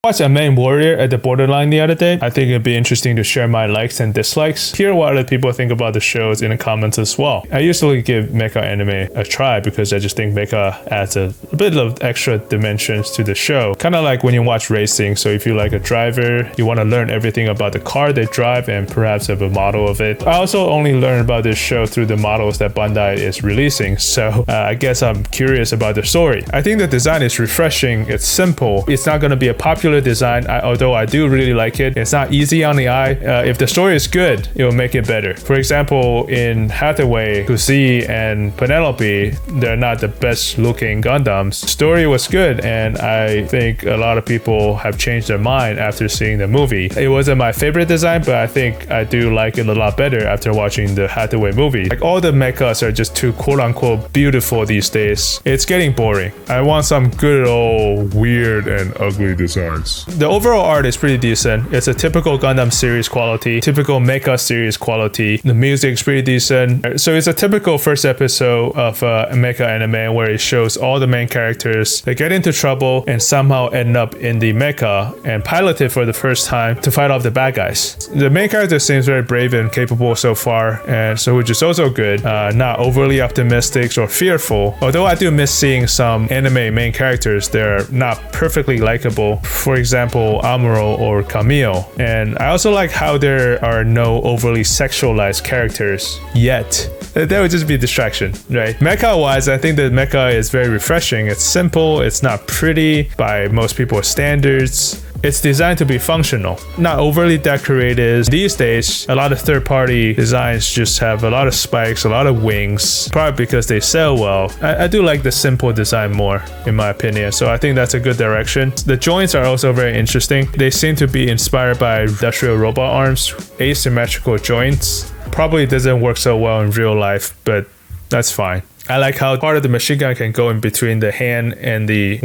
Watched AMAIM Warrior at the Borderline the other day. I think it'd be interesting to share my likes and dislikes. Hear what other people think about the shows in the comments as well. I usually give mecha anime a try because I just think mecha adds a bit of extra dimensions to the show. Kind of like when you watch racing. So if you like a driver, you want to learn everything about the car they drive and perhaps have a model of it. I also only learn about this show through the models that Bandai is releasing. So I guess I'm curious about the story. I think the design is refreshing. It's simple. It's not going to be a popular design, although I do really like it. It's not easy on the eye. If the story is good, it will make it better. For example, in Hathaway, Kusi and Penelope, they're not the best looking Gundams. Story was good, and I think a lot of people have changed their mind after seeing the movie. It wasn't my favorite design, but I think I do like it a lot better after watching the Hathaway movie. Like, all the mechas are just too quote-unquote beautiful these days. It's getting boring. I want some good old weird and ugly designs. The overall art is pretty decent. It's a typical Gundam series quality, typical mecha series quality. The music's pretty decent. So it's a typical first episode of a mecha anime where it shows all the main characters. They get into trouble and somehow end up in the mecha and piloted for the first time to fight off the bad guys. The main character seems very brave and capable so far, and so which is also good. Not overly optimistic or fearful. Although I do miss seeing some anime main characters, they're not perfectly likable. For example, Amuro or Camille. And I also like how there are no overly sexualized characters yet. That would just be a distraction, right? Mecha-wise, I think that mecha is very refreshing. It's simple, it's not pretty by most people's standards. It's designed to be functional, not overly decorated. These days, a lot of third-party designs just have a lot of spikes, a lot of wings, probably because they sell well. I do like the simple design more, in my opinion, so I think that's a good direction. The joints are also very interesting. They seem to be inspired by industrial robot arms, asymmetrical joints. Probably doesn't work so well in real life, but that's fine. I like how part of the machine gun can go in between the hand and the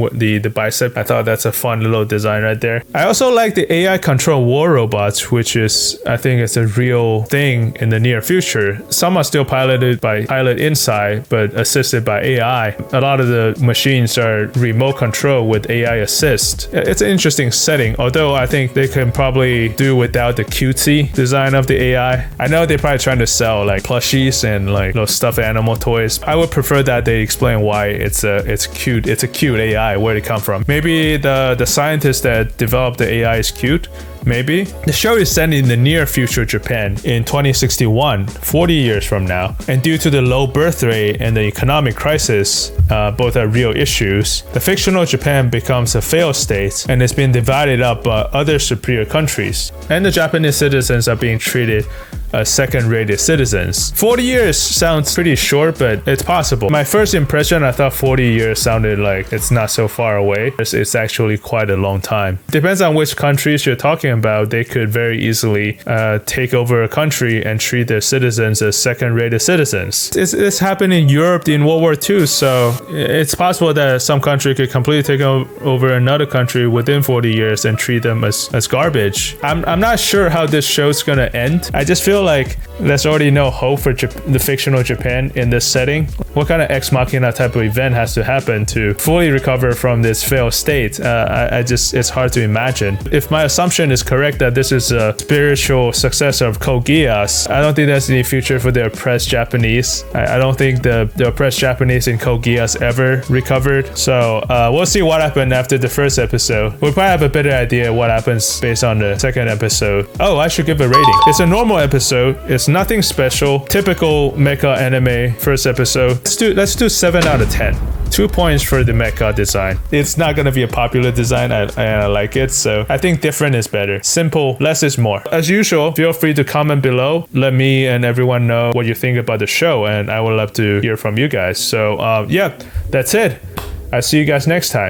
bicep. I thought that's a fun little design right there. I also like the AI control war robots, which is, I think it's a real thing in the near future. Some are still piloted by pilot inside, but assisted by AI. A lot of the machines are remote control with AI assist. It's an interesting setting, although I think they can probably do without the cutesy design of the AI. I know they're probably trying to sell like plushies and like those stuffed animal toys. I would prefer that they explain why it's cute. It's a cute AI. Where'd it come from? Maybe the scientist that developed the AI is cute. Maybe. The show is set in the near future Japan in 2061, 40 years from now. And due to the low birth rate and the economic crisis, both are real issues, the fictional Japan becomes a failed state and it's been divided up by other superior countries. And the Japanese citizens are being treated as second-rated citizens. 40 years sounds pretty short, but it's possible. My first impression, I thought 40 years sounded like it's not so far away. It's actually quite a long time. Depends on which countries you're talking about. They could very easily take over a country and treat their citizens as second-rated citizens. It's happened in Europe in World War II, so it's possible that some country could completely take over another country within 40 years and treat them as garbage. I'm not sure how this show's gonna end. I just feel like there's already no hope for the fictional Japan in this setting. What kind of ex machina type of event has to happen to fully recover from this failed state? It's hard to imagine. If my assumption is correct that this is a spiritual successor of Code Geass, I don't think there's any future for the oppressed Japanese. I don't think the oppressed Japanese in Code Geass ever recovered. So we'll see what happened after the first episode. We'll probably have a better idea what happens based on the second episode. Oh, I should give a rating. It's a normal episode. It's nothing special. Typical mecha anime first episode. Let's do 7 out of 10. 2 points for the mecha design. It's not gonna be a popular design. I like it, so I think different is better. Simple, less is more. As usual, feel free to comment below. Let me and everyone know what you think about the show, and I would love to hear from you guys. So yeah, that's it. I'll see you guys next time.